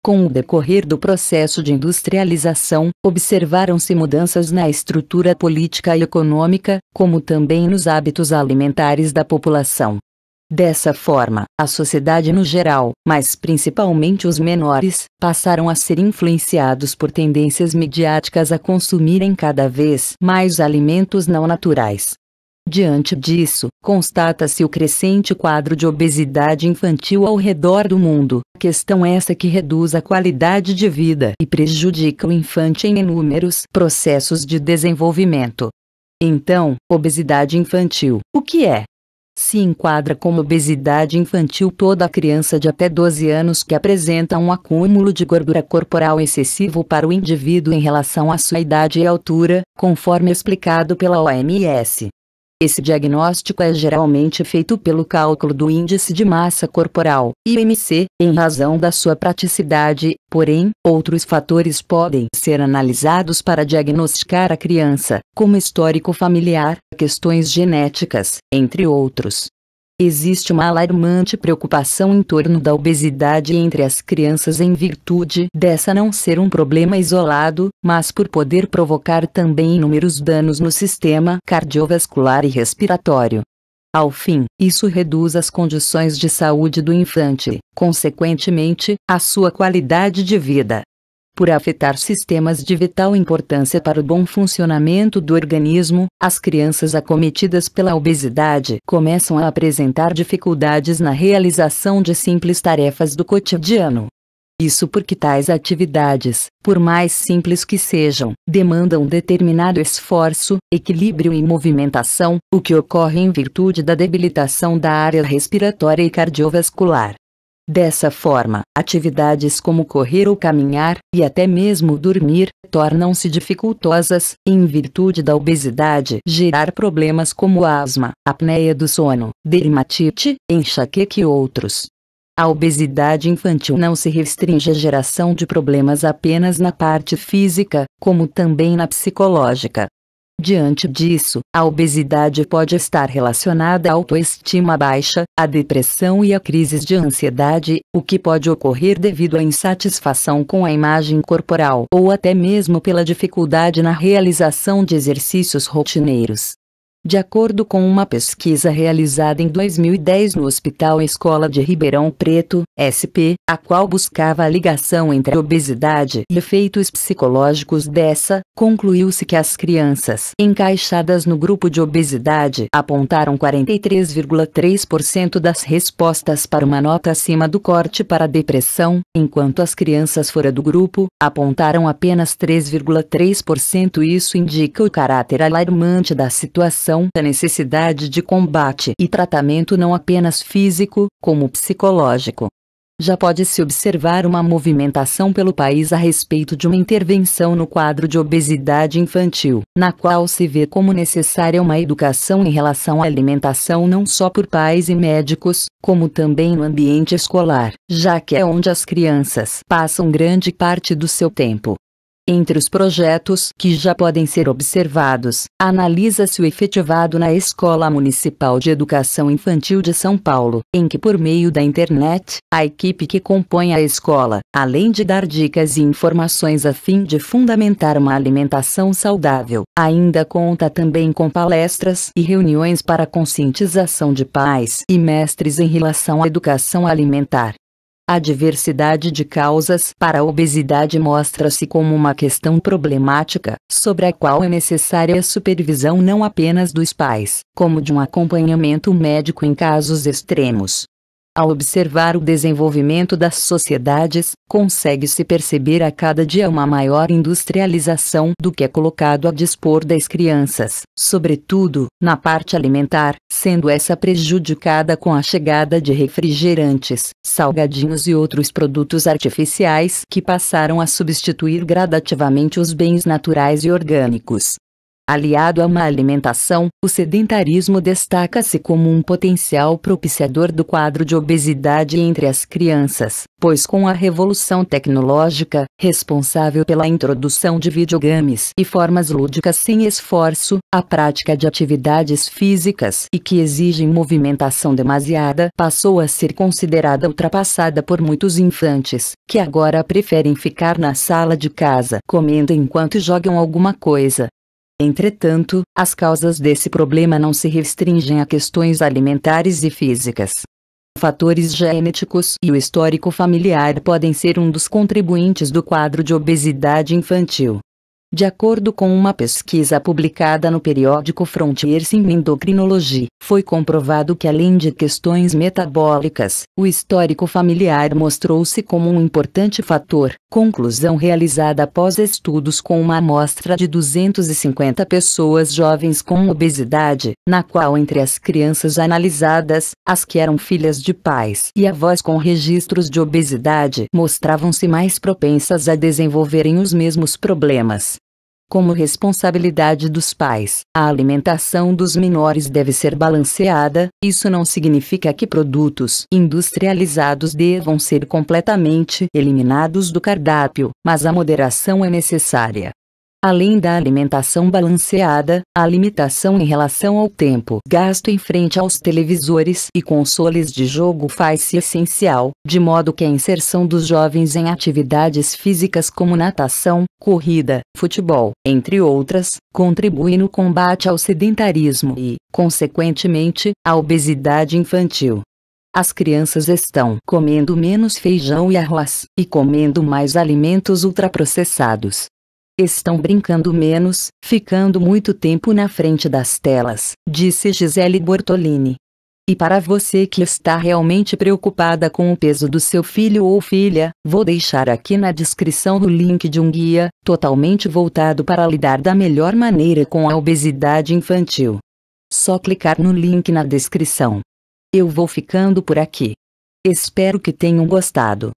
Com o decorrer do processo de industrialização, observaram-se mudanças na estrutura política e econômica, como também nos hábitos alimentares da população. Dessa forma, a sociedade no geral, mas principalmente os menores, passaram a ser influenciados por tendências midiáticas a consumirem cada vez mais alimentos não naturais. Diante disso, constata-se o crescente quadro de obesidade infantil ao redor do mundo, questão essa que reduz a qualidade de vida e prejudica o infante em inúmeros processos de desenvolvimento. Então, obesidade infantil, o que é? Se enquadra como obesidade infantil toda criança de até 12 anos que apresenta um acúmulo de gordura corporal excessivo para o indivíduo em relação à sua idade e altura, conforme explicado pela OMS. Esse diagnóstico é geralmente feito pelo cálculo do Índice de Massa Corporal, IMC, em razão da sua praticidade, porém, outros fatores podem ser analisados para diagnosticar a criança, como histórico familiar, questões genéticas, entre outros. Existe uma alarmante preocupação em torno da obesidade entre as crianças em virtude dessa não ser um problema isolado, mas por poder provocar também inúmeros danos no sistema cardiovascular e respiratório. Ao fim, isso reduz as condições de saúde do infante, consequentemente, a sua qualidade de vida. Por afetar sistemas de vital importância para o bom funcionamento do organismo, as crianças acometidas pela obesidade começam a apresentar dificuldades na realização de simples tarefas do cotidiano. Isso porque tais atividades, por mais simples que sejam, demandam determinado esforço, equilíbrio e movimentação, o que ocorre em virtude da debilitação da área respiratória e cardiovascular. Dessa forma, atividades como correr ou caminhar, e até mesmo dormir, tornam-se dificultosas, em virtude da obesidade gerar problemas como asma, apneia do sono, dermatite, enxaqueca e outros. A obesidade infantil não se restringe à geração de problemas apenas na parte física, como também na psicológica. Diante disso, a obesidade pode estar relacionada à autoestima baixa, à depressão e a crises de ansiedade, o que pode ocorrer devido à insatisfação com a imagem corporal ou até mesmo pela dificuldade na realização de exercícios rotineiros. De acordo com uma pesquisa realizada em 2010 no Hospital Escola de Ribeirão Preto, SP, a qual buscava a ligação entre a obesidade e efeitos psicológicos dessa, concluiu-se que as crianças encaixadas no grupo de obesidade apontaram 43,3% das respostas para uma nota acima do corte para a depressão, enquanto as crianças fora do grupo apontaram apenas 3,3%. Isso indica o caráter alarmante da situação, a necessidade de combate e tratamento não apenas físico, como psicológico. Já pode-se observar uma movimentação pelo país a respeito de uma intervenção no quadro de obesidade infantil, na qual se vê como necessária uma educação em relação à alimentação não só por pais e médicos, como também no ambiente escolar, já que é onde as crianças passam grande parte do seu tempo. Entre os projetos que já podem ser observados, analisa-se o efetivado na Escola Municipal de Educação Infantil de São Paulo, em que por meio da internet, a equipe que compõe a escola, além de dar dicas e informações a fim de fundamentar uma alimentação saudável, ainda conta também com palestras e reuniões para conscientização de pais e mestres em relação à educação alimentar. A diversidade de causas para a obesidade mostra-se como uma questão problemática, sobre a qual é necessária a supervisão não apenas dos pais, como de um acompanhamento médico em casos extremos. Ao observar o desenvolvimento das sociedades, consegue-se perceber a cada dia uma maior industrialização do que é colocado a dispor das crianças, sobretudo, na parte alimentar, sendo essa prejudicada com a chegada de refrigerantes, salgadinhos e outros produtos artificiais que passaram a substituir gradativamente os bens naturais e orgânicos. Aliado a uma alimentação, o sedentarismo destaca-se como um potencial propiciador do quadro de obesidade entre as crianças, pois com a revolução tecnológica, responsável pela introdução de videogames e formas lúdicas sem esforço, a prática de atividades físicas e que exigem movimentação demasiada passou a ser considerada ultrapassada por muitos infantes, que agora preferem ficar na sala de casa comendo enquanto jogam alguma coisa. Entretanto, as causas desse problema não se restringem a questões alimentares e físicas. Fatores genéticos e o histórico familiar podem ser um dos contribuintes do quadro de obesidade infantil. De acordo com uma pesquisa publicada no periódico Frontiers in Endocrinology, foi comprovado que além de questões metabólicas, o histórico familiar mostrou-se como um importante fator. Conclusão realizada após estudos com uma amostra de 250 pessoas jovens com obesidade, na qual entre as crianças analisadas, as que eram filhas de pais e avós com registros de obesidade mostravam-se mais propensas a desenvolverem os mesmos problemas. Como responsabilidade dos pais, a alimentação dos menores deve ser balanceada. Isso não significa que produtos industrializados devam ser completamente eliminados do cardápio, mas a moderação é necessária. Além da alimentação balanceada, a limitação em relação ao tempo gasto em frente aos televisores e consoles de jogo faz-se essencial, de modo que a inserção dos jovens em atividades físicas como natação, corrida, futebol, entre outras, contribui no combate ao sedentarismo e, consequentemente, à obesidade infantil. As crianças estão comendo menos feijão e arroz, e comendo mais alimentos ultraprocessados. Estão brincando menos, ficando muito tempo na frente das telas, disse Gisele Bortolini. E para você que está realmente preocupada com o peso do seu filho ou filha, vou deixar aqui na descrição o link de um guia, totalmente voltado para lidar da melhor maneira com a obesidade infantil. Só clicar no link na descrição. Eu vou ficando por aqui. Espero que tenham gostado.